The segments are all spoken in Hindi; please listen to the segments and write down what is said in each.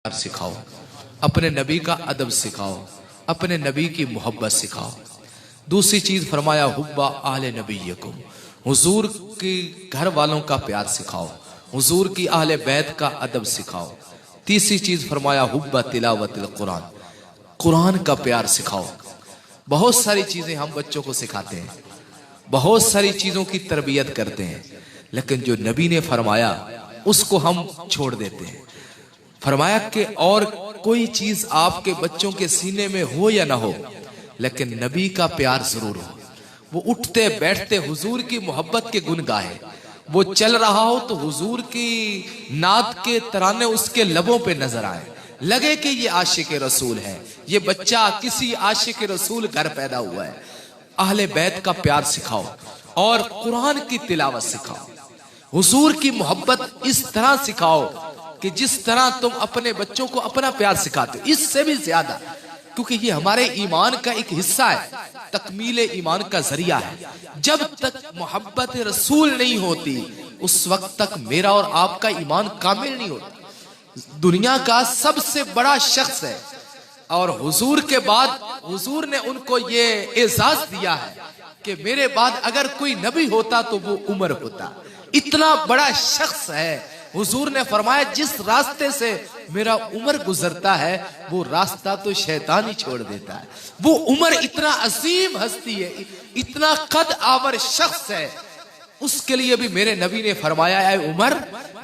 सिखाओ, अपने नबी का अदब सिखाओ, अपने नबी की मोहब्बत सिखाओ। दूसरी चीज फरमाया हुब्बा आहले नबीयकुम, हुजूर की घर वालों का प्यार सिखाओ, हुजूर की आहले बैत का अदब सिखाओ। तीसरी चीज फरमाया हुब्बा तिलावतिल कुरान, कुरान का प्यार सिखाओ। बहुत सारी चीजें हम बच्चों को सिखाते हैं, बहुत सारी चीजों की तरबियत करते हैं, लेकिन जो नबी ने फरमाया उसको हम छोड़ देते हैं। फरमाया कि और कोई चीज आपके बच्चों के सीने में हो या ना हो, लेकिन नबी का प्यार जरूर हो। वो उठते बैठते हुजूर की मोहब्बत के गुन गाए, वो चल रहा हो तो हुजूर की नात के तराने उसके लबों पे नजर आए, लगे कि ये आशिक रसूल है, ये बच्चा किसी आशिक रसूल घर पैदा हुआ है। अहले बैत का प्यार सिखाओ और कुरान की तिलावत सिखाओ। हुजूर की मोहब्बत इस तरह सिखाओ कि जिस तरह तुम अपने बच्चों को अपना प्यार सिखाते हो, इससे भी ज्यादा, क्योंकि ये हमारे ईमान का एक हिस्सा है, तकमीले ईमान का जरिया है। जब तक मोहब्बत रसूल नहीं होती उस वक्त तक मेरा और आपका ईमान कामिल नहीं होता। दुनिया का सबसे बड़ा शख्स है और हुजूर के बाद हुजूर ने उनको ये एजाज दिया है कि मेरे बाद अगर कोई नबी होता तो वो उमर होता। इतना बड़ा शख्स है। हुजूर ने फरमाया जिस रास्ते से मेरा उमर गुजरता है वो रास्ता तो शैतान ही छोड़ देता है। वो उमर इतना अजीम हस्ती है, इतना कद आवर शख्स है, उसके लिए भी मेरे नबी ने फरमाया है उमर,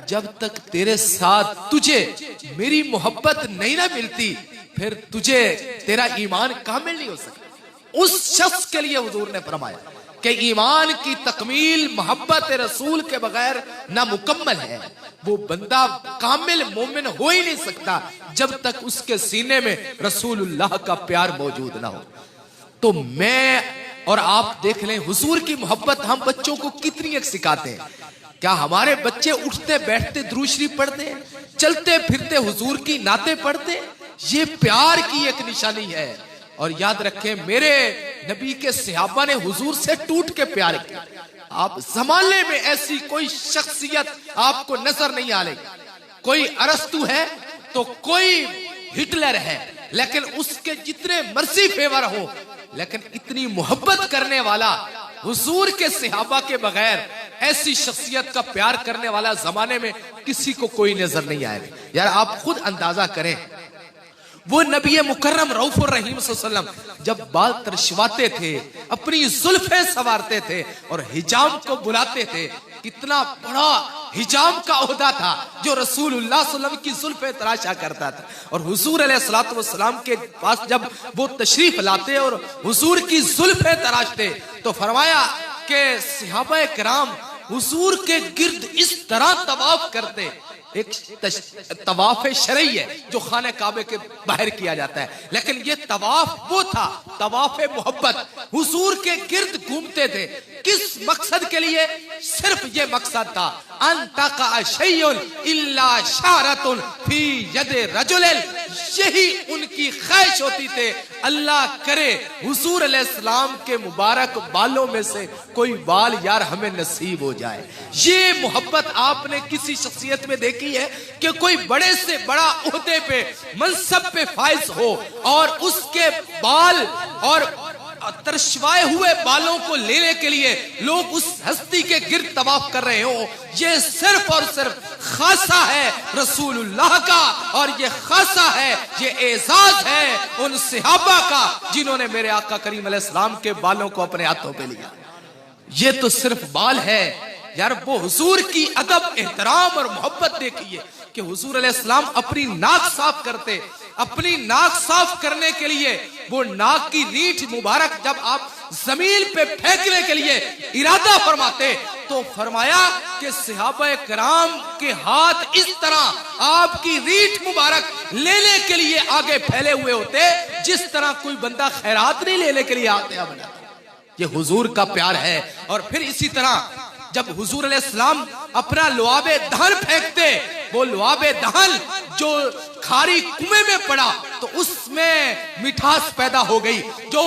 जब तक तेरे साथ तुझे मेरी मोहब्बत नहीं ना मिलती फिर तुझे तेरा ईमान कामिल नहीं हो सकता। उस शख्स के लिए हुजूर ने फरमाया कि ईमान की तकमील मोहब्बत रसूल के बगैर ना मुकम्मल है। वो बंदा कामिल मोमिन हो ही नहीं सकता जब तक उसके सीने में रसूलुल्लाह का प्यार मौजूद ना हो। तो मैं और आप देख लें हुजूर की मोहब्बत हम बच्चों को कितनी एक सिखाते हैं। क्या हमारे बच्चे उठते बैठते दुरूद शरीफ पढ़ते हैं, चलते फिरते हुजूर की नाते पढ़ते हैं? ये प्यार की एक निशानी है। और याद रखें मेरे नबी के सहाबा ने हुजूर से टूट के प्यार किया। आप जमाने में ऐसी कोई शख्सियत आपको नजर नहीं आएगी। कोई अरस्तु है तो कोई हिटलर है, लेकिन उसके जितने मर्जी फेवर हो, लेकिन इतनी मोहब्बत करने वाला हुजूर के सहाबा के बगैर ऐसी शख्सियत का प्यार करने वाला जमाने में किसी को कोई नजर नहीं आएगा। यार आप खुद अंदाजा करें, वो नबी मुकर्रम रऊफुर रहीम सल्लल्लाहु अलैहि वसल्लम जब बाल तरशवाते थे, अपनी जुल्फे संवारते थे और हिजाम को बुलाते थे, कितना बड़ा हिजाम का ओहदा था जो रसूलुल्लाह सल्लल्लाहु अलैहि वसल्लम की जुल्फे तराशा करता था। और हुजूर अलैहिस्सलातु वस्सलाम के पास जब वो तशरीफ लाते और हुजूर की जुल्फे तराशते तो फरमाया कि सहाबा किराम हुजूर के गिर्द इस तरह तवाफ करते। एक तवाफ शरई है जो खाने काबे के बाहर किया जाता है, लेकिन ये तवाफ वो था तवाफ मोहब्बत। हुजूर के गिर्द घूमते थे, किस मकसद के लिए? सिर्फ ये मकसद था अंतका शैउन इल्ला शारतुन फी यदे रजुलिन, यही उनकी ख्वाहिश होती थी, अल्लाह करे हुजूर अलैहिस्सलाम के मुबारक बालों में से कोई बाल यार हमें नसीब हो जाए। ये मोहब्बत आपने किसी शख्सियत में देखी है कि कोई बड़े से बड़ा ओहदे पे मनसब पे फाइज हो और उसके बाल और तरशवाए हुए बालों को लेने के लिए लोग उस हस्ती के गिर्द तवाफ कर रहे हो? ये सिर्फ और सिर्फ खासा है रसूलुल्लाह का, और ये खासा है, ये एजाज है उन सहाबा का जिन्होंने मेरे आका करीम अलैहिस्सलाम के बालों को अपने हाथों पे लिया। ये तो सिर्फ बाल है यार। वो हुजूर की अदब, एहतराम और मोहब्बत देखिए कि हुजूर अलैहिस्सलाम अपनी नाक साफ करते। अपनी नाक साफ करने के लिए वो नाक की रीठ मुबारक जब आप जमीन पे फेंकने के लिए इरादा फरमाते तो फरमाया कि सहाबा किराम के हाथ इस तरह आपकी रीठ मुबारक लेने के लिए आगे फैले हुए होते जिस तरह कोई बंदा खैरात नहीं लेने के लिए आते बना। ये हुजूर का प्यार है। और फिर इसी तरह जब हुजूर अलैहिस्सलाम अपना लुआबे दहन फेंकते, वो लुआबे दहन जो खारी कुएं में पड़ा तो उसमें मिठास पैदा हो गई। जो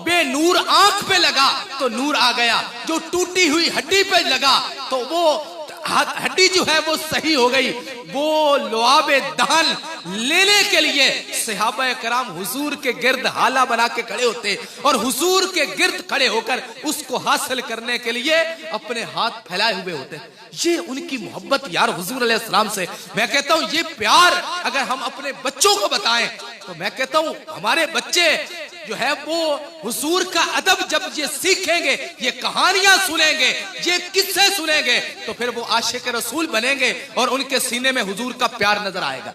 बेनूर आंख पे लगा तो नूर आ गया, जो टूटी हुई हड्डी पे लगा तो वो हड्डी जो है वो सही हो गई, वो लुआबे दहन लेने के लिए सहाबा कराम हुजूर के गिर्द हाला बना के खड़े होते और हुजूर के गिर्द खड़े होकर उसको हासिल करने के लिए अपने हाथ फैलाए हुए होते। ये उनकी मोहब्बत यार हुजूर अलैहिस्सलाम से। मैं कहता हूं ये प्यार अगर हम अपने बच्चों को बताएं तो मैं कहता हूं हमारे बच्चे जो है वो हुजूर का अदब जब ये सीखेंगे, ये कहानियां सुनेंगे, ये किस्से सुनेंगे, तो फिर वो आशिक रसूल बनेंगे और उनके सीने में हुजूर का प्यार नजर आएगा।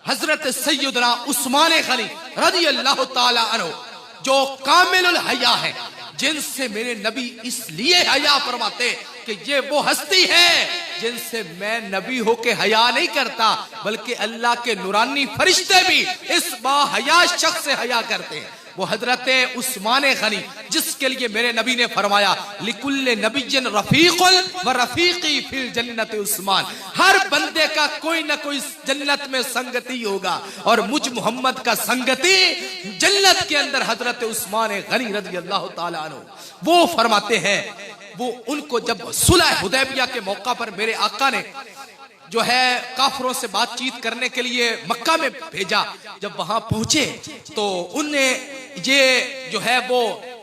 हजरत सैयदना उस्मान गनी रज़ी अल्लाह ताला अन्हु जो कामिलुल हया है, जिनसे मेरे नबी इसलिए हया फरमाते कि ये वो हस्ती है जिनसे मैं नबी होके हया नहीं करता, बल्कि अल्लाह के नूरानी फरिश्ते भी इस बाहया शख्स से हया करते हैं। वो हजरत उस्मान गनी जिसके लिए मेरे नबी ने फरमाया लिकुल्ले नबिय्यिन रफीकुल व रफीकी फिल जन्नत उस्मान, हर बंदे का कोई ना कोई जन्नत में संगति होगा और मुझ मोहम्मद का संगति जन्नत के अंदर हजरत उस्मान गनी रज़ी अल्लाह ताला अन्हु। वो फरमाते हैं, वो उनको जब सुलह हुदैबिया के मौका पर मेरे आका ने जो है काफिरों से बातचीत करने के लिए मक्का में भेजा, जब वहां पहुंचे तो उन्हें ये जो है वो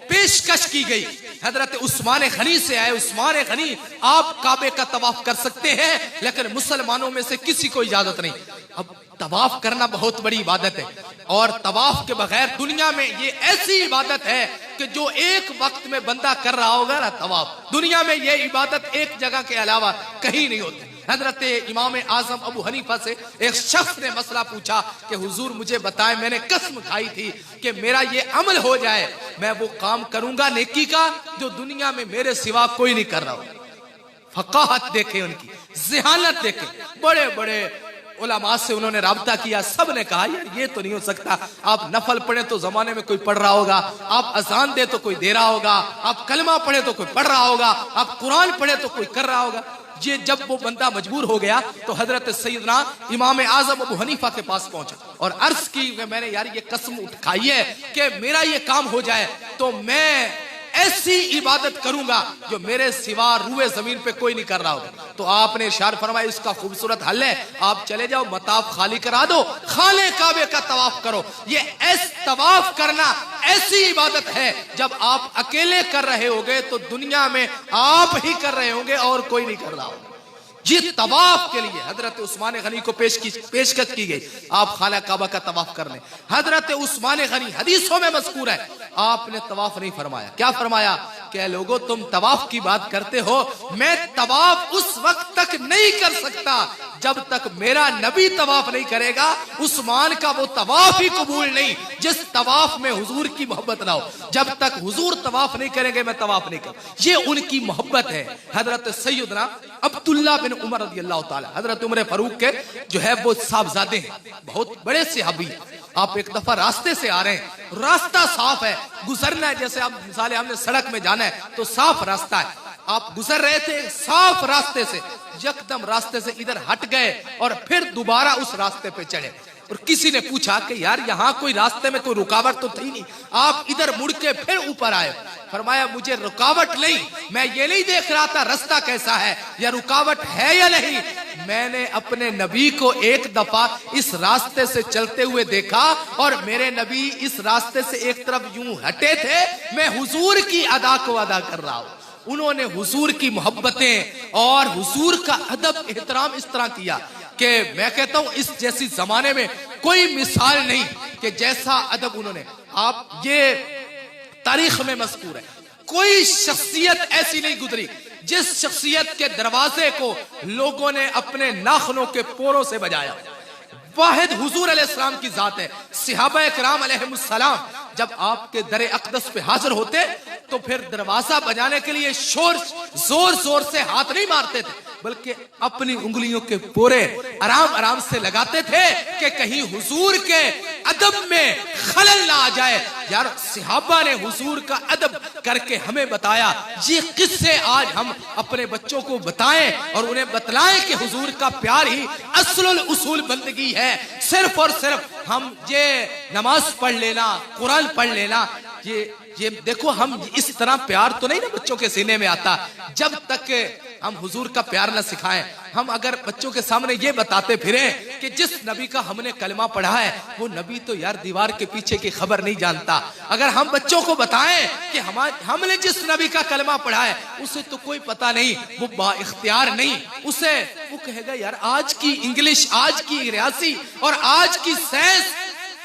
पेशकश की गई। हजरत उस्मान गनी से आए, उस्मान गनी आप काबे का तवाफ कर सकते हैं, लेकिन मुसलमानों में से किसी को इजाजत नहीं। अब तवाफ करना बहुत बड़ी इबादत है और तवाफ के बगैर दुनिया में ये ऐसी इबादत है कि जो एक वक्त में बंदा कर रहा होगा ना तवाफ, दुनिया में ये इबादत एक जगह के अलावा कहीं नहीं होती। हजरत इमाम आजम अबू हनीफा से एक शख्स ने मसला पूछा कि हुजूर मुझे बताएं, मैंने कसम खाई थी कि मेरा ये अमल हो जाए, मैं वो काम करूंगा नेकी का जो दुनिया में मेरे सिवा कोई नहीं कर रहा हो। फकाहत देखे उनकी, ज़हानत देखे, बड़े बड़े उलमा से उन्होंने राब्ता किया, सब ने कहा यार ये तो नहीं हो सकता। आप नफल पढ़े तो जमाने में कोई पढ़ रहा होगा, आप अजान दे तो कोई दे रहा होगा, आप कलमा पढ़े तो कोई पढ़ रहा होगा, आप कुरान पढ़े तो कोई कर रहा होगा। ये जब वो बंदा मजबूर हो गया तो हजरत सैयदना इमाम आजम अबू हनीफा के पास पहुंचा और अर्ज की मैंने यार ये कसम उठाई है कि मेरा ये काम हो जाए तो मैं ऐसी इबादत करूंगा जो मेरे सिवा रुए जमीन पे कोई नहीं कर रहा होगा। तो आपने इरशाद फरमाया इसका खूबसूरत हल है, आप चले जाओ मताफ खाली करा दो, खाले काबे का तवाफ करो। ये तवाफ करना ऐसी इबादत है जब आप अकेले कर रहे होगे तो दुनिया में आप ही कर रहे होंगे और कोई नहीं कर रहा होगा। ये तवाफ के लिए हजरत उस्मान गनी को पेशकश की गई, आप खाला काबा का तवाफ कर लें। हजरत उस्मान गनी हदीसों में मज़कूर है, आपने तवाफ नहीं फरमाया। क्या फरमाया कि लोगों तुम तवाफ की बात करते हो, मैं तवाफ उस वक्त तक नहीं कर सकता जब तक मेरा नबी तवाफ नहीं करेगा। उस्मान का वो तवाफ ही कबूल नहीं जिस तवाफ में हुजूर की मोहब्बत ना हो। जब तक हुजूर तवाफ नहीं करेंगे मैं तवाफ नहीं कर, ये उनकी मोहब्बत है। हजरत सैयदना अब्दुल्ला बिन उमर रज़ी अल्लाह ताला, हजरत उमर फारूक के जो है वो साहबजादे हैं, बहुत बड़े सहाबी। आप एक दफा रास्ते से आ रहे हैं, रास्ता साफ है, गुजरना है, जैसे आप मिसाल हमने सड़क में जाना है तो साफ रास्ता है, आप गुजर रहे थे साफ रास्ते से, यकदम रास्ते से इधर हट गए और फिर दोबारा उस रास्ते पे चढ़े और किसी ने पूछा कि यार यहाँ कोई रास्ते में कोई रुकावट तो थी नहीं, आप इधर मुड़ के फिर ऊपर आए। फरमाया मुझे रुकावट नहीं, मैं ये नहीं देख रहा था रास्ता कैसा है या रुकावट है या नहीं, मैंने अपने नबी को एक दफा इस रास्ते से चलते हुए देखा और मेरे नबी इस रास्ते से एक तरफ यूं हटे थे, मैं हुजूर की अदा को अदा कर रहा हूं। उन्होंने हुजूर की मोहब्बतें और हुजूर का अदब एहतराम इस तरह किया कि मैं कहता हूं इस जैसी जमाने में कोई मिसाल नहीं कि जैसा अदब उन्होंने, आप ये तारीख में मज़कूर है, कोई शख्सियत ऐसी नहीं गुजरी जिस शख्सियत के दरवाजे को लोगों ने अपने नाखनों के पोरों से बजाया। वाहिद हुजूर अलैहिस्सलाम की जात है। सहाबा किराम अलैहिमुस्सलाम जब आपके दरे अक़दस पे हाजिर होते तो फिर दरवाजा बजाने के लिए जोर जोर से हाथ नहीं मारते थे, बल्कि अपनी उंगलियों के पोरे आराम आराम से लगाते थे कि कहीं हुजूर के अदब में खलल ना आ जाए। यार सहाबा ने हुजूर का अदब करके हमें बताया, ये किस्से आज हम अपने बच्चों को बताएं और उन्हें बतलाएं कि हुजूर का प्यार ही असलुल उसूल बंदगी है। सिर्फ और सिर्फ हम ये नमाज पढ़ लेना, कुरान पढ़ लेना, ये देखो हम इस तरह प्यार तो नहीं ना बच्चों के सीने में आता जब तक हम हुजूर का प्यार न सिखाएं। हम अगर बच्चों के सामने ये बताते फिरें कि जिस नबी का हमने कलमा पढ़ा है वो नबी तो यार दीवार के पीछे की खबर नहीं जानता। अगर हम बच्चों को बताएं कि हमने जिस नबी का कलमा पढ़ा है उसे तो कोई पता नहीं, वो बाइख्तियार नहीं, उसे वो कहेगा यार आज की इंग्लिश, आज की रियासी और आज की साइंस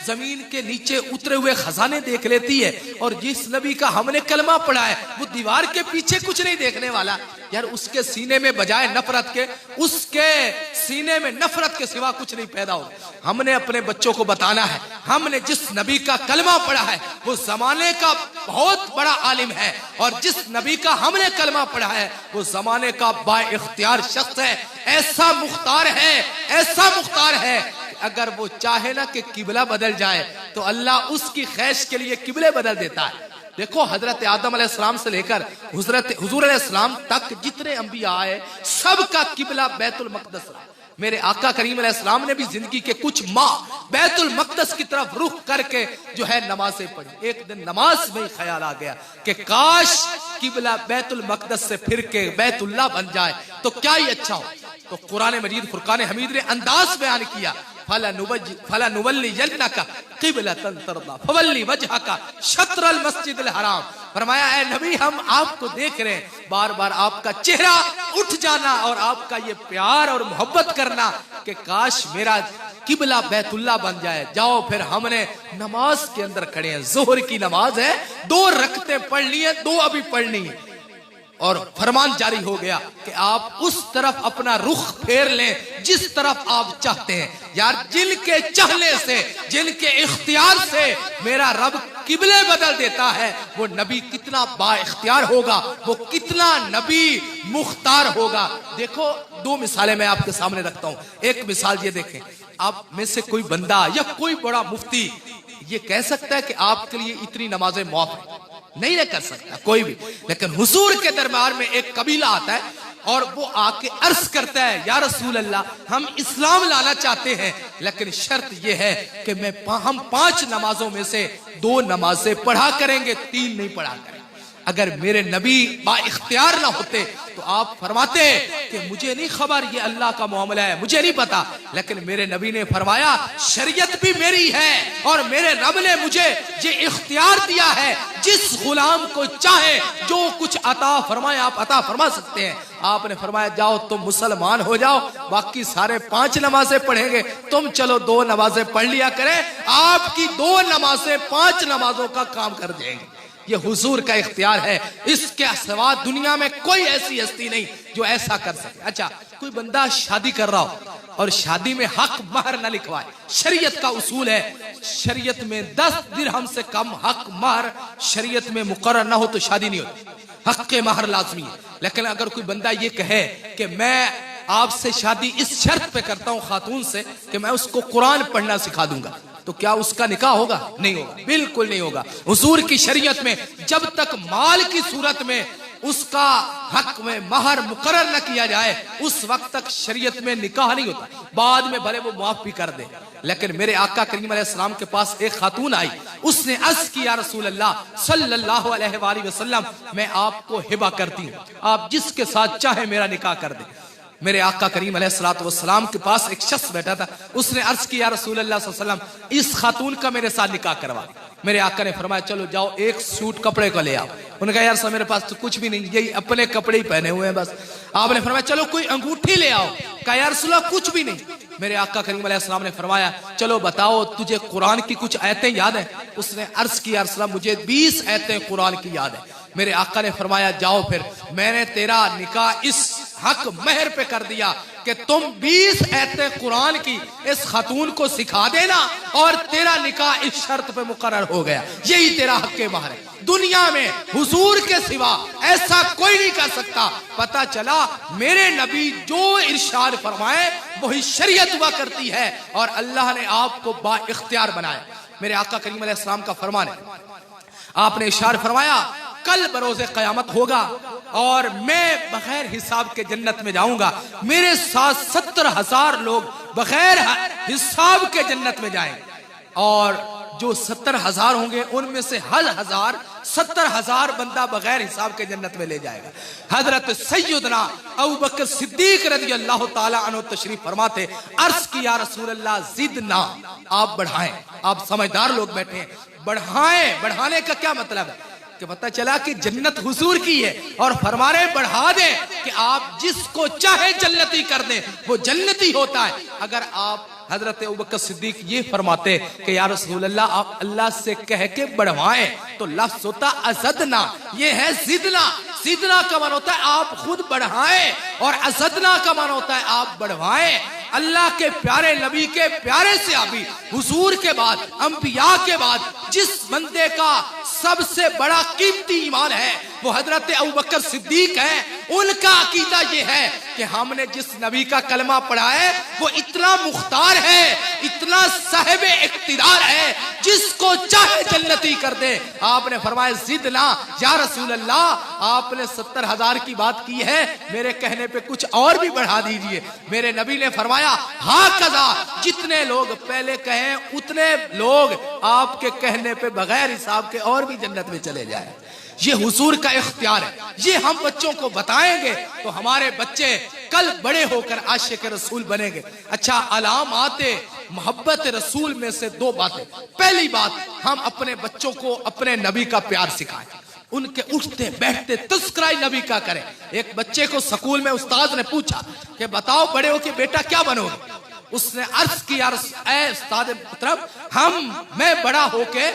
जमीन के नीचे उतरे हुए खजाने देख लेती है, और जिस नबी का हमने कलमा पढ़ा है वो दीवार के पीछे कुछ नहीं देखने वाला। यार उसके सीने में बजाय नफरत के, उसके सीने में नफरत के सिवा कुछ नहीं पैदा हो। हमने अपने बच्चों को बताना है हमने जिस नबी का कलमा पढ़ा है वो जमाने का बहुत बड़ा आलिम है, और जिस नबी का हमने कलमा पढ़ा है वो जमाने का बाइख्तियार शख्स है। ऐसा मुख्तार है, ऐसा मुख्तार है, अगर वो चाहे ना कि किबला बदल जाए तो अल्लाह उसकी खैश के लिए किबले बदल देता है। देखो हजरत आदम अलैहिस्सलाम से लेकर हुजूर अलैहिस्सलाम तक जितने अंबिया आए सबका किबला बैतुल मक़दस रहा। मेरे आका करीम अलैहिस्सलाम ने भी जिंदगी के कुछ माह बैतुल मक़दस की तरफ रुख करके जो है नमाजें पढ़ी। एक दिन नमाज में ख्याल आ गया कि काश किबला बैतुल मक़दस से फिर के बैतुल्लाह बन जाए तो क्या ही अच्छा हो। तो कुरान मजीद फुरकान हमीद ने अंदाज बयान किया, फला नुवल्लियन्नका क़िबलतन तर्दा फवल्ली वजहका शत्रल मस्जिदिल हराम। फरमाया ऐ नबी हम आपको देख रहे हैं, बार बार आपका चेहरा उठ जाना और आपका ये प्यार और मोहब्बत करना कि काश मेरा किबला बैतुल्लाह बन जाए। जाओ फिर हमने नमाज के अंदर खड़े हैं, जोहर की नमाज है, 2 रकतें पढ़ ली है, 2 अभी पढ़नी है, और फरमान जारी हो गया कि आप उस तरफ अपना रुख फेर लें जिस तरफ आप चाहते हैं। यार जिनके चाहने से, जिनके इख्तियार से मेरा रब किबले बदल देता है वो नबी कितना बाइख्तियार होगा, वो कितना नबी मुख्तार होगा। देखो 2 मिसालें मैं आपके सामने रखता हूं। एक मिसाल ये देखें, आप में से कोई बंदा या कोई बड़ा मुफ्ती ये कह सकता है कि आपके लिए इतनी नमाजें माफ है? नहीं ना कर सकता कोई भी। लेकिन हुजूर के दरबार में एक कबीला आता है और वो आके अर्ज करता है या रसूल अल्लाह हम इस्लाम लाना चाहते हैं, लेकिन शर्त ये है कि हम 5 नमाजों में से 2 नमाजें पढ़ा करेंगे, 3 नहीं पढ़ा करेंगे। अगर मेरे नबी बाइख्तियार ना होते तो आप फरमाते कि मुझे नहीं खबर ये अल्लाह का मामला है, मुझे नहीं पता, लेकिन मेरे नबी ने फरमाया शरीयत भी मेरी है और मेरे रब ने मुझे ये इख्तियार दिया है, जिस गुलाम को चाहे जो कुछ अता फरमाए आप अता फरमा सकते हैं। आपने फरमाया जाओ तुम मुसलमान हो जाओ, बाकी सारे 5 नमाजें पढ़ेंगे, तुम चलो 2 नमाजें पढ़ लिया करें, आपकी 2 नमाजें 5 नमाजों का काम कर देंगे। ये हुजूर का इख्तियार है, इसके सिवा दुनिया में कोई ऐसी हस्ती नहीं जो ऐसा कर सके। अच्छा कोई बंदा शादी कर रहा हो और शादी में हक महर न लिखवाए, शरीयत का उसूल है, शरीयत में 10 दिरहम से कम हक महर शरीयत में मुकर्रर ना हो तो शादी नहीं होती, हक के महर लाजमी है। लेकिन अगर कोई बंदा ये कहे कि मैं आपसे शादी इस शर्त पे करता हूं खातून से कि मैं उसको कुरान पढ़ना सिखा दूंगा, तो क्या उसका निकाह होगा? नहीं होगा, बिल्कुल नहीं होगा। हुजूर की शरीयत में जब तक माल की सूरत में उसका हक में महर मुकर्रर न किया जाए उस वक्त तक शरीयत में निकाह नहीं होता। बाद में भले वो माफ भी कर दे। लेकिन मेरे आका करीम अलैहिस्सलाम के पास एक खातून आई, उसने अर्ज किया रसूल अल्लाह सल्लल्लाहु अलैहि वसल्लम मैं आपको हिबा करती हूँ, आप जिसके साथ चाहे मेरा निकाह कर दे। मेरे आका करीम अलैहिस्सलातु वस्सलाम के पास एक शख्स बैठा था, उसने अर्ज किया रसूल अल्लाह सल्लल्लाहु अलैहि वसल्लम इस खातून का मेरे साथ निकाह करवा। मेरे आका ने फरमाया चलो जाओ 1 सूट कपड़े को ले आओ। उन्होंने कहा यार सर मेरे पास तो कुछ भी नहीं, यही अपने कपड़े ही पहने हुए हैं बस। आपने फरमाया चलो कोई अंगूठी ले आओ। कहा यार रसूल अल्लाह कुछ भी नहीं। मेरे आका करीम अलैहिस्सलाम ने फरमाया चलो बताओ तुझे कुरान की कुछ आयतें याद है? उसने अर्ज किया रसूल अल्लाह मुझे 20 आयतें कुरान की याद है। मेरे आका ने फरमाया जाओ फिर मैंने तेरा निकाह इस हक महर पे कर दिया कि तुम 20 आयतें कुरान की इस खातून को सिखा देना और तेरा निकाह इस शर्त पे मुकर्रर हो गया, यही तेरा हक के महर है। दुनिया में हुजूर के सिवा ऐसा कोई नहीं कर सकता। पता चला मेरे नबी जो इरशाद फरमाए वही शरीयत हुआ करती है और अल्लाह ने आपको बाइख्तियार बनाया। मेरे आका करीम अलैहिस्सलाम का फरमान है, आपने इरशाद फरमाया कल बरोज़े क़यामत होगा और मैं बगैर हिसाब के जन्नत में जाऊंगा, मेरे साथ 70,000 लोग बगैर हिसाब के जन्नत में जाएंगे और जो 70,000 होंगे उनमें से हर 70,000 बंदा बगैर हिसाब के जन्नत में ले जाएगा। हजरत सैयदना अबू बकर सिद्दीक रज़ी अल्लाह ताला अन्हु तशरीफ फरमाते, अर्ज की या रसूल अल्लाह जिदना, आप बढ़ाएं। आप समझदार लोग बैठे हैं, बढ़ाएं। बढ़ाने का क्या मतलब है कि पता चला कि जन्नत हुजूर की है और फरमा रहे बढ़ा दें कि आप जिसको चाहे जन्नती कर दें, वो जन्नती होता है। अगर आप हजरत अबू बकर सिद्दीक ये फरमाते कि या रसूल अल्लाह आप अल्लाह से कह के बढ़वाएं, तो लफ्ज होता अज़दना, ये है जिदना। जिदना का मान होता है आप खुद बढ़ाएं और अज़दना का मान होता है आप बढ़वाएं। अल्लाह के प्यारे नबी के प्यारे से अभी हुजूर के बाद, अंबिया के बाद जिस बंदे का सबसे बड़ा कीमती ईमान है वो हजरत अबू बकर सिद्दीक है। उनका अकीदा ये है कि हमने जिस नबी का कलमा पढ़ा है वो इतना मुख्तार है, इतना साहिब इख्तिदार है, जिसको चाहे जन्नती कर दे। आपने फरमाया जिदना या रसूल अल्लाह, आपने 70,000 की बात की है, मेरे कहने पे कुछ और भी बढ़ा दीजिए। मेरे नबी ने फरमाया हाँ कज़ा, जितने लोग पहले कहें उतने लोग आपके कहने पे बगैर हिसाब के और भी जन्नत में चले जाए। ये हुजूर का इख्तियार है, ये हम बच्चों को बताएंगे तो हमारे बच्चे कल बड़े होकर आशिक रसूल बनेंगे। अच्छा, अलामाते मोहब्बत रसूल में से 2 बातें। पहली बात, हम अपने बच्चों को अपने नबी का प्यार सिखाएं, उनके उठते बैठते तस्करा नबी का करें। एक बच्चे को स्कूल में उस्ताद ने पूछा कि बताओ बड़े हो के बेटा क्या बनोगे? उसने अर्ज किया ऐ उस्ताद मोहतरम, मैं बड़ा होके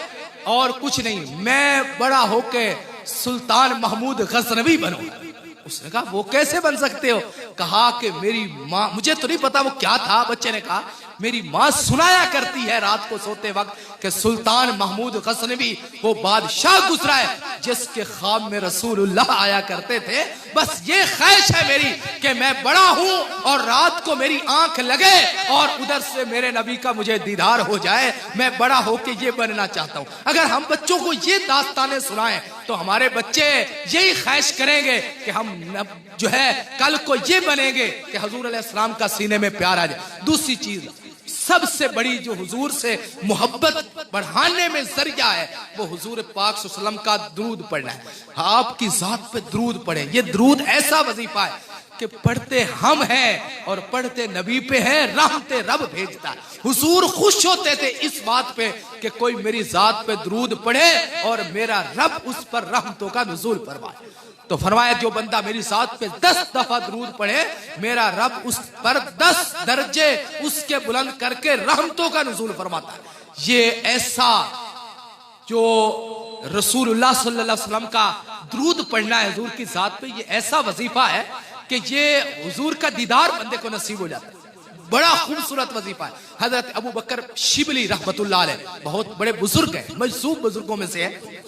और कुछ नहीं, मैं बड़ा होके सुल्तान महमूद गजनवी बनूंगा। उसने कहा वो कैसे बन सकते हो? कहा कि मेरी माँ, मुझे तो नहीं पता वो क्या था, बच्चे ने कहा मेरी माँ सुनाया करती है रात को सोते वक्त कि सुल्तान महमूद गजनवी वो बादशाह गुजरा है जिसके ख्वाब में रसूलुल्लाह आया करते थे। बस ये ख्वाहिश है मेरी कि मैं बड़ा हूं और रात को मेरी आंख लगे और उधर से मेरे नबी का मुझे दीदार हो जाए। मैं बड़ा होके ये बनना चाहता हूं। अगर हम बच्चों को ये दास्तानें सुनाएं तो हमारे बच्चे यही ख्वाहिश करेंगे कि हम जो है कल को ये बनेंगे कि हुजूर अलैहिस्सलाम का सीने में प्यार आ जाए। दूसरी चीज, सबसे बड़ी जो हुजूर से मोहब्बत बढ़ाने में जरिया है वो हुजूर पाक सल्लल्लाहु अलैहि वसल्लम का दुरूद पढ़ना है। आपकी जात पे दुरूद पढ़े। ये दुरूद ऐसा वजीफा है कि पढ़ते हम हैं और पढ़ते नबी पे हैं, रहमते रब भेजता है। हुजूर खुश होते थे इस बात पे कि कोई मेरी जात पे दुरूद पढ़े और मेरा रब उस पर रहमतों का नुज़ूल फरमाए। तो फरमाया जो बंदा मेरी जात पे 10 दफा दुरूद पढ़े, मेरा रब उस पर 10 दर्जे उसके बुलंद करके रहमतों का नुज़ूल फरमाता है। ये ऐसा जो रसूलुल्लाह सल्लल्लाहु अलैहि वसल्लम का दुरूद पढ़ना है हुजूर की जात पे, ये ऐसा वजीफा है कि ये हुजूर का दीदार बंदे को नसीब हो जाता है। बड़ा खूबसूरत वजीफा है। हजरत अबू बकर शिबली रहमतुल्लाह अलैह बहुत बड़े बुजुर्ग हैं, मशहूर बुजुर्गों में से है।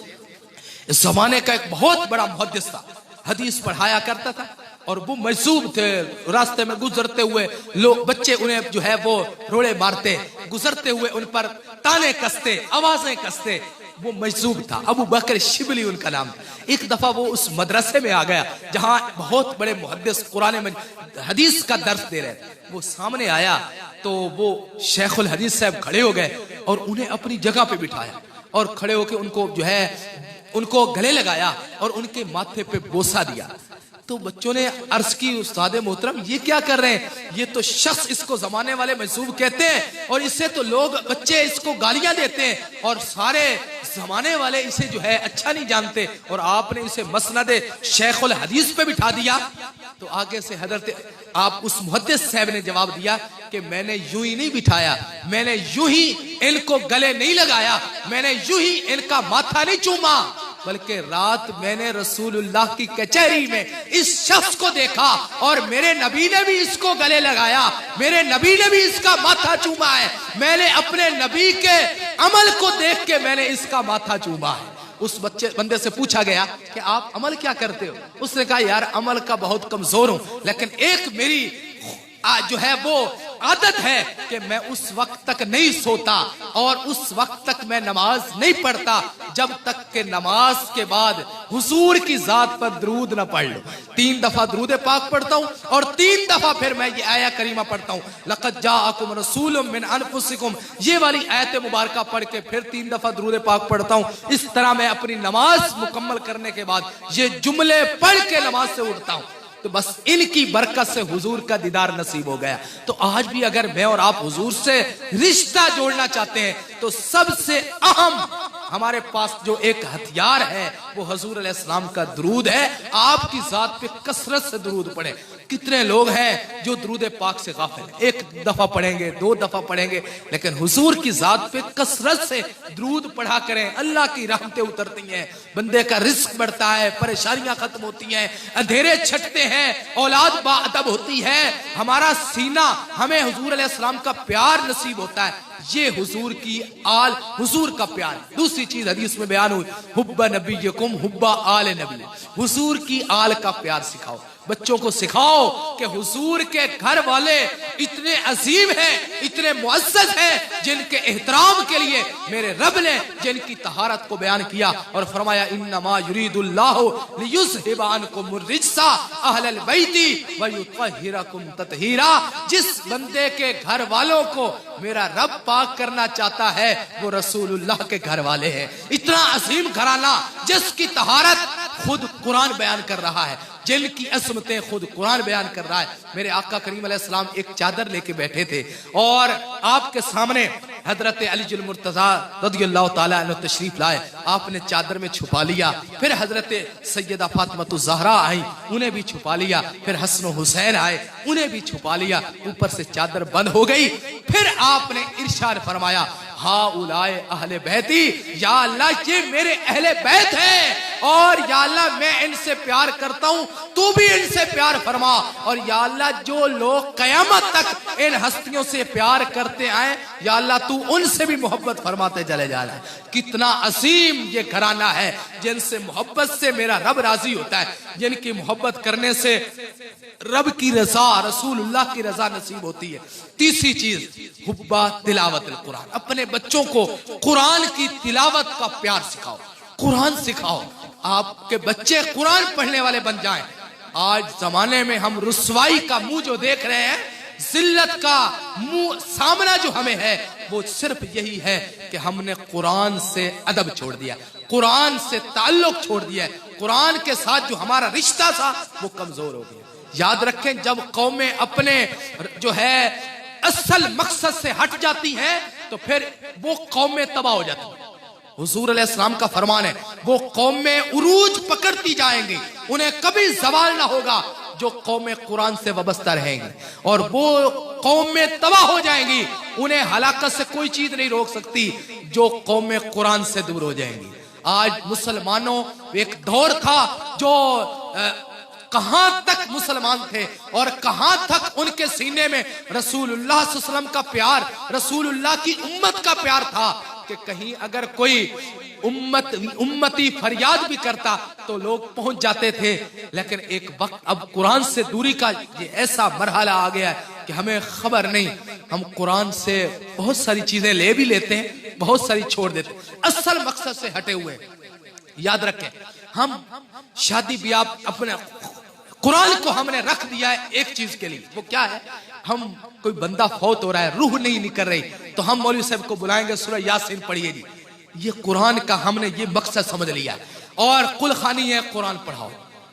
इस जमाने का एक बहुत बड़ा मुहद्दिस था, हदीस पढ़ाया करता था और वो मजसूब थे। रास्ते में गुजरते हुए लोग, बच्चे उन्हें जो है वो रोड़े मारते, गुजरते हुए उन पर ताने कसते, आवाजें कसते, वो मजसूब था। अबू बकर शिबली उनका नाम। एक दफा वो उस मदरसे में आ गया जहां बहुत बड़े मुहद्दिस कुरान में हदीस का दर्स दे रहे थे। वो सामने आया तो वो शेखुल हदीस साहब खड़े हो गए और उन्हें अपनी जगह पे बिठाया और खड़े होकर उनको जो है उनको गले लगाया और उनके माथे पे बोसा दिया। तो बच्चों ने अर्ज की उस्ताद मोहतरम ये क्या कर रहे हैं? ये तो शख्स, इसको जमाने वाले मजसूब कहते हैं और इससे तो लोग बच्चे इसको गालियां देते हैं और सारे जमाने वाले इसे जो है अच्छा नहीं जानते और आपने इसे मसनदे शेखुल हदीस पे बिठा दिया। तो आगे से हजरत आप उस मुहद्दिस साहब ने जवाब दिया कि मैंने यूं ही नहीं बिठाया, मैंने यूं ही इनको गले नहीं लगाया, मैंने यूं ही इनका माथा नहीं चूमा, बल्कि रात मैंने रसूलुल्लाह की कचहरी में इस शख्स को देखा और मेरे नबी ने भी इसको गले लगाया, मेरे नबी ने भी इसका माथा चूमा है। मैंने अपने नबी के अमल को देख के मैंने इसका माथा चूमा है। उस बंदे से पूछा गया कि आप अमल क्या करते हो? उसने कहा यार अमल का बहुत कमजोर हूं, लेकिन एक मेरी जो है वो आदत है कि मैं उस वक्त तक नहीं सोता और उस वक्त तक मैं नमाज नहीं पढ़ता जब तक के नमाज के बाद हुजूर की जात पर दरूद न पढ़ लो। 3 दफा दरूद पाक पढ़ता हूँ और 3 दफा फिर मैं ये आया करीमा पढ़ता हूँ, लक़द जाअकुम रसूलुम मिन अनफुसिकुम, ये वाली आयत मुबारक पढ़ के फिर 3 दफा दरूद पाक पढ़ता हूँ। इस तरह मैं अपनी नमाज मुकम्मल करने के बाद ये जुमले पढ़ के नमाज से उठता हूँ। तो बस इनकी बरकत से हुजूर का दीदार नसीब हो गया। तो आज भी अगर मैं और आप हुजूर से रिश्ता जोड़ना चाहते हैं तो सबसे अहम हमारे पास जो एक हथियार है वो हुजूर अलैहिस्सलाम का दरूद है। आपकी जात पे कसरत से दरूद पढ़े। कितने लोग हैं जो दरूद पाक से गाफिल हैं, 1 दफा पढ़ेंगे 2 दफा पढ़ेंगे, लेकिन हुजूर की जात पे कसरत से दरूद पढ़ा करें। अल्लाह की रहमतें उतरती हैं, बंदे का रिस्क बढ़ता है, परेशानियां खत्म होती हैं, अंधेरे छटते हैं, औलाद बाअदब होती है, हमारा सीना हमें हुजूर अलैहिस्सलाम का प्यार नसीब होता है। ये हुजूर की आल, हुजूर का प्यार। दूसरी चीज हदीस में बयान हुई, हुब्बा नबीयकुम हुब्बा आले नबी, हुजूर की आल का प्यार सिखाओ। बच्चों को सिखाओ कि हुजूर के घर वाले इतने अजीम हैं, इतने मुअज़्ज़ज़ हैं, जिनके एहतराम के लिए मेरे रब ने जिनकी तहारत को बयान किया और फरमाया इन्नमा युरीदुल्लाहु लियुज़हिबा अन्कुम रिज्सा अहलल बैती व युतहिरकुम तत्हीरा। जिस बंदे के घर वालों को मेरा रब पाक करना चाहता है वो रसूलुल्लाह के घर वाले हैं। इतना अजीम घराना जिसकी तहारत खुद कुरान बयान कर रहा है, जिनकी असमतें खुद कुरान बयान कर रहा है। मेरे आका करीम अलैहिस्सलाम एक चादर लेके बैठे थे और आपके सामने हजरत अली मुर्तजा रज़ियल्लाहु ताला अन्हु तशरीफ लाए। आपने चादर में छुपा लिया, फिर हजरत सैयदा फातिमा ज़हरा आई, उन्हें भी छुपा लिया, फिर हसन हुसैन आए, उन्हें भी छुपा लिया। ऊपर से चादर बंद हो गई। फिर आपने इरशाद फरमाया हा उलाए अहले बैती, या अल्लाह ये मेरे अहले बैत हैं और या अल्लाह मैं इनसे प्यार करता हूँ, तू भी इनसे प्यार फरमा। और या अल्लाह जो लोग कयामत तक इन हस्तियों से प्यार करते आए, या अल्लाह तू उनसे भी मोहब्बत फरमाते चले जा रहा है। कितना असीम ये घराना है जिनसे मोहब्बत से मेरा रब राजी होता है, जिनकी मोहब्बत करने से रब की रजा, रसूलुल्लाह की रजा नसीब होती है। तीसरी चीज हुब्बा तिलावतुल कुरान, अपने बच्चों को कुरान की तिलावत का प्यार सिखाओ, कुरान सिखाओ, आपके बच्चे कुरान पढ़ने वाले बन जाएं। आज जमाने में हम रुसवाई का मुंह जो देख रहे हैं, जिल्लत का मुंह सामना जो हमें है, वो सिर्फ यही है कि हमने कुरान से अदब छोड़ दिया, कुरान से ताल्लुक छोड़ दिया, कुरान के साथ जो हमारा रिश्ता था वो कमजोर हो गया। याद रखें, जब कौमें अपने जो है असल मकसद से हट जाती हैं तो फिर वो कौमें तबाह हो जाती हैं। हुजूर अलैहिस्सलाम का फरमान है, वो कौमें उरूज पकड़ती जाएंगी, उन्हें कभी ज़वाल ना होगा जो कौमें कुरान से वाबस्ता रहेंगी, और वो कौमें तबाह हो जाएंगी, उन्हें हलाकत से कोई चीज नहीं रोक सकती जो कौमें कुरान से दूर हो जाएंगी। आज मुसलमानों, एक दौर था जो कहां तक मुसलमान थे और कहां तक उनके सीने में रसूलुल्लाह सल्लल्लाहु अलैहि वसल्लम का प्यार, रसूलुल्लाह की उम्मत का प्यार था कि कहीं अगर कोई उम्मती फरियाद भी करता तो लोग पहुंच जाते थे। लेकिन एक वक्त अब कुरान से दूरी का ये ऐसा मरहला आ गया है कि हमें खबर नहीं, हम कुरान से बहुत सारी चीजें ले भी लेते हैं, बहुत सारी छोड़ देते हैं, असल मकसद से हटे हुए। याद रखें, हम शादी ब्याह अपने कुरान को हमने रख दिया है एक चीज के लिए, वो क्या है, हम कोई बंदा फौत हो रहा है, रूह नहीं निकल रही, तो हम मौलवी साहब को बुलाएंगे, सूरह यासीन पढ़िए जी। ये कुरान का हमने ये मकसद समझ लिया। और कुल खानी है कुरान पढ़ाओ,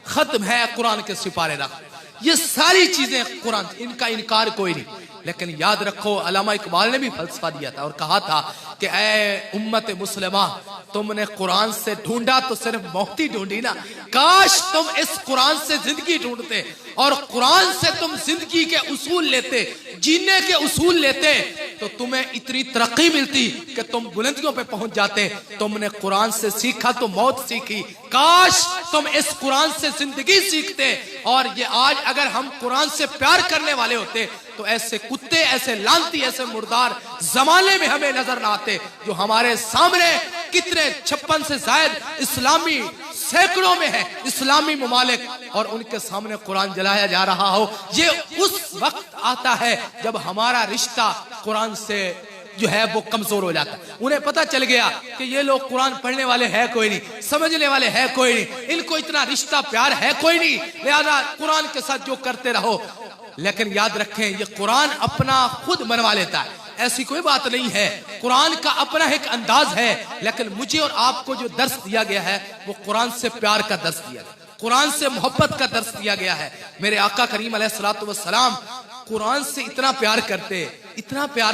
खत्म है कुरान के सिपारे रख, ये सारी चीजें कुरान, इनका इनकार कोई नहीं। लेकिन याद रखो, अल्लामा इकबाल ने भी फलसफा दिया था और कहा था कि ऐ उम्मत मुस्लिमा, तुमने कुरान से ढूंढा तो सिर्फ मौत ही ढूंढी ना, काश तुम इस कुरान से जिंदगी ढूंढते और कुरान से तुम जिंदगी के उसूल लेते, जीने के उसूल लेते, तो तुम्हें इतनी तरक्की मिलती कि तुम बुलंदियों पे पहुंच जाते। तुमने कुरान से सीखा तो मौत सीखी, काश तुम इस कुरान से जिंदगी सीखते। और ये आज अगर हम कुरान से प्यार करने वाले होते तो ऐसे कुत्ते, ऐसे लांती, ऐसे मुर्दार जमाने में हमें नजर ना आते जो हमारे सामने कितने 56 से ज्यादा इस्लामी सैकड़ों में है इस्लामी ममालिक और उनके सामने कुरान जलाया जा रहा हो, ये उस वक्त आता है जब हमारा रिश्ता कुरान से जो है वो कमजोर हो जाता है। उन्हें पता चल गया कि ये लोग कुरान पढ़ने वाले है कोई नहीं, समझने वाले है कोई नहीं, इनको इतना रिश्ता प्यार है कोई नहीं, लिहाजा कुरान के साथ जो करते रहो। लेकिन याद रखें, ये कुरान अपना खुद मनवा लेता है, ऐसी कोई बात नहीं है। कुरान का अपना एक अंदाज है, लेकिन मुझे और आपको जो दर्स दिया गया है वो कुरान से प्यार का दर्स दिया गया, कुरान से मोहब्बत का दर्स दिया गया है। मेरे आका करीम अलैहिस्सलातु वस्सलाम कुरान से इतना प्यार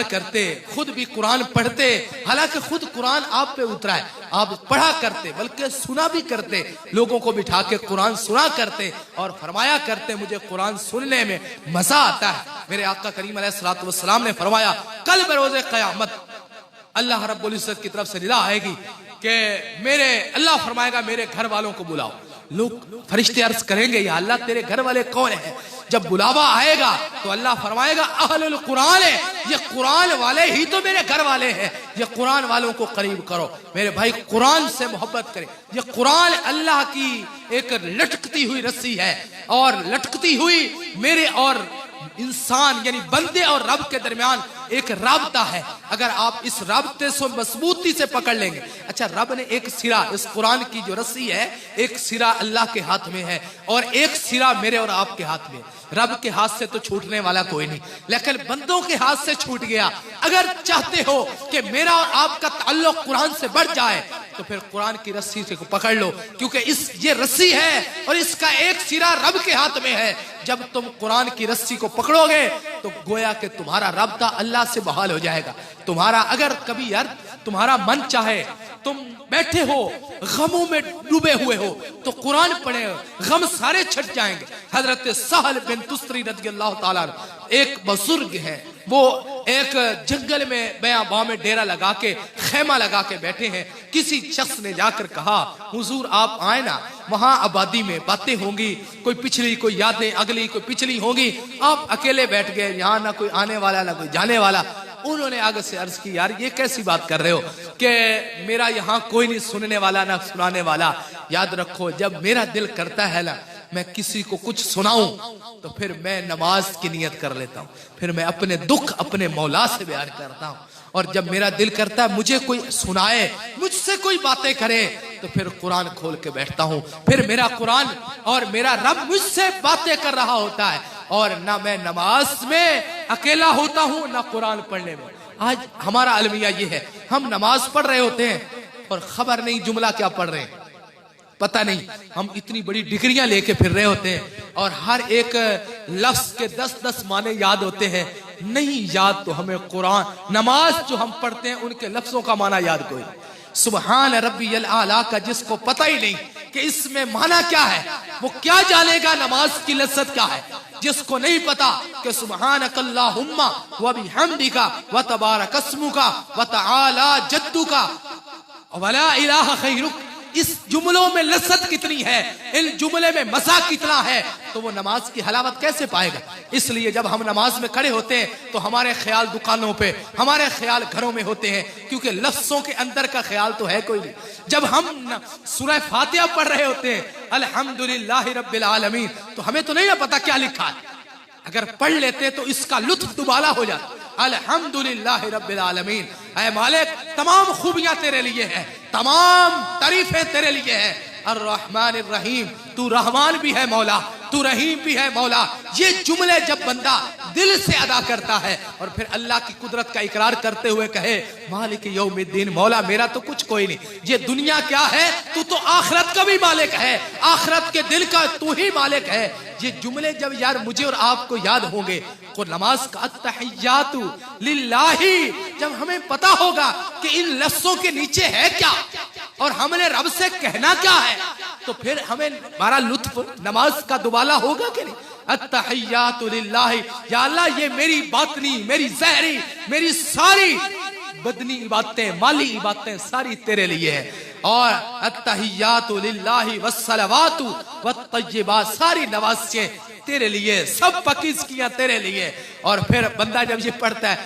करते, खुद भी कुरान पढ़ते, हालांकि खुद कुरान आप पे उतरा है, आप पढ़ा करते, बल्कि सुना भी करते, लोगों को बिठा के कुरान सुना करते और फरमाया करते मुझे कुरान सुनने में मजा आता है। मेरे आका करीम अलैहिस्सलातु वस्सलाम ने फरमाया, कल बरोज़े क़यामत अल्लाह रब्बुल इज्जत की तरफ से निदा आएगी कि मेरे अल्लाह फरमाएगा मेरे घर वालों को बुलाओ। लोग फरिश्ते अर्ज करेंगे, या अल्लाह तेरे घर वाले कौन है? जब बुलावा आएगा तो अल्लाह फरमाएगा अहलुल कुरान है, ये कुरान वाले ही तो मेरे घर वाले हैं, ये कुरान वालों को करीब करो। मेरे भाई, कुरान से मोहब्बत करें। ये कुरान अल्लाह की एक लटकती हुई रस्सी है और लटकती हुई मेरे और इंसान यानी बंदे और रब के दरमियान एक राबता है। अगर आप इस राबते से मजबूती से पकड़ लेंगे, अच्छा रब ने एक सिरा, इस कुरान की जो रस्सी है, एक सिरा अल्लाह के हाथ में है और एक सिरा मेरे और आपके हाथ में। रब के हाथ से तो छूटने वाला कोई नहीं, लेकिन बंदों के हाथ से छूट गया। अगर चाहते हो कि मेरा और आपका ताल्लुक कुरान से बढ़ जाए तो फिर कुरान की रस्सी से पकड़ लो, क्योंकि ये रस्सी है और इसका एक सिरा रब के हाथ में है। जब तुम कुरान की रस्सी को पकड़ोगे तो गोया कि तुम्हारा रब्ता अल्लाह से बहाल हो जाएगा। तुम्हारा अगर कभी यार तुम्हारा मन चाहे, तुम बैठे हो गमों में डूबे हुए हो तो कुरान पढ़े, गम सारे छट जाएंगे। हजरत सहल बिन तुस्तरी रज़ियल्लाहु ताला एक बुजुर्ग है, वो एक जंगल में बयाबां में डेरा लगा के खेमा लगा के बैठे हैं। किसी शख्स ने जाकर कहा, हुजूर आप आए ना, वहां आबादी में बातें होंगी, कोई पिछली कोई यादें अगली कोई पिछली होंगी, आप अकेले बैठ गए, यहाँ ना कोई आने वाला ना कोई जाने वाला। उन्होंने आगे से अर्ज की, यार ये कैसी बात कर रहे हो कि मेरा यहाँ कोई नहीं सुनने वाला ना सुनाने वाला। याद रखो, जब मेरा दिल करता है ना मैं किसी को कुछ सुनाऊं तो फिर मैं नमाज की नियत कर लेता हूं, फिर मैं अपने दुख अपने मौला से बयान करता हूं। और जब मेरा दिल करता है मुझे कोई सुनाए, मुझसे कोई बातें करे, तो फिर कुरान खोल के बैठता हूं। फिर मेरा कुरान और मेरा रब मुझसे बातें कर रहा होता है और ना मैं नमाज में अकेला होता हूं ना कुरान पढ़ने में। आज हमारा अलमिया ये है, हम नमाज पढ़ रहे होते हैं और खबर नहीं जुमला क्या पढ़ रहे हैं, पता नहीं। हम इतनी बड़ी डिग्रियां लेके फिर रहे होते हैं और हर एक लफ्ज के 10-10 माने याद होते हैं। नहीं याद तो हमें कुरान नमाज जो हम पढ़ते हैं उनके लफ्जों का माना याद कोई। सुबहान रब्बियल आला का जिसको पता ही नहीं कि इसमें माना क्या है, वो क्या जानेगा नमाज की लज्जत क्या है। जिसको नहीं पता कि सुबहानकल्लाहुम्मा व बिहम्दिका व तबारक अस्मुका व तआला जद्दुका व ला इलाहा खैरुक, इस जुमलों में लज्जत कितनी है, इन जुमले में मजा कितना है, तो वो नमाज की हलावत कैसे पाएगा। इसलिए जब हम नमाज में खड़े होते हैं तो हमारे ख्याल दुकानों पे, हमारे ख्याल घरों में होते हैं, क्योंकि लफ्जों के अंदर का ख्याल तो है कोई नहीं। जब हम सूरह फातिहा पढ़ रहे होते हैं अल्हम्दुलिल्लाहि रब्बिल आलमीन, तो हमें तो नहीं ना पता क्या लिखा है, अगर पढ़ लेते तो इसका लुत्फ दुबाला हो जाता। अल्हम्दुलिल्लाहि रब्बिल आलमीन, ऐ मालिक तमाम खूबियां तेरे लिए है, तमाम तारीफें तेरे लिए है। अर्रहमान अर्रहीम, तू रहमान भी है मौला, तू रहीम भी है मौला। ये जुमले जब बंदा दिल से अदा करता है और फिर अल्लाह की कुदरत का इकरार करते हुए कहे मालिक यौमिद्दीन, मौला मेरा तो कुछ कोई नहीं, ये दुनिया क्या है, तू तो आखिरत का भी मालिक है, आखिरत के दिल का तू ही मालिक है। ये जुमले जब यार मुझे और आपको याद होंगे, को नमाज का अत्तहियातु लिल्लाही, जब हमें पता होगा कि इन लफ्जों के नीचे है क्या और हमने रब से कहना क्या है, तो फिर हमें हमारा लुत्फ नमाज का दुबाला होगा कि नहीं। अत्तहियातु लिल्लाही, या अल्लाह ये मेरी बातनी, मेरी ज़हरी, मेरी सारी बदनी इबादतें, माली इबादतें सारी तेरे लिए है। और अत्तहियातु लिल्लाही वस्सलावातु वत्तय्यिबात, सारी नवाज़ें तेरे लिए, सब पाकीज़गियां तेरे लिए। और फिर बंदा जब ये पढ़ता है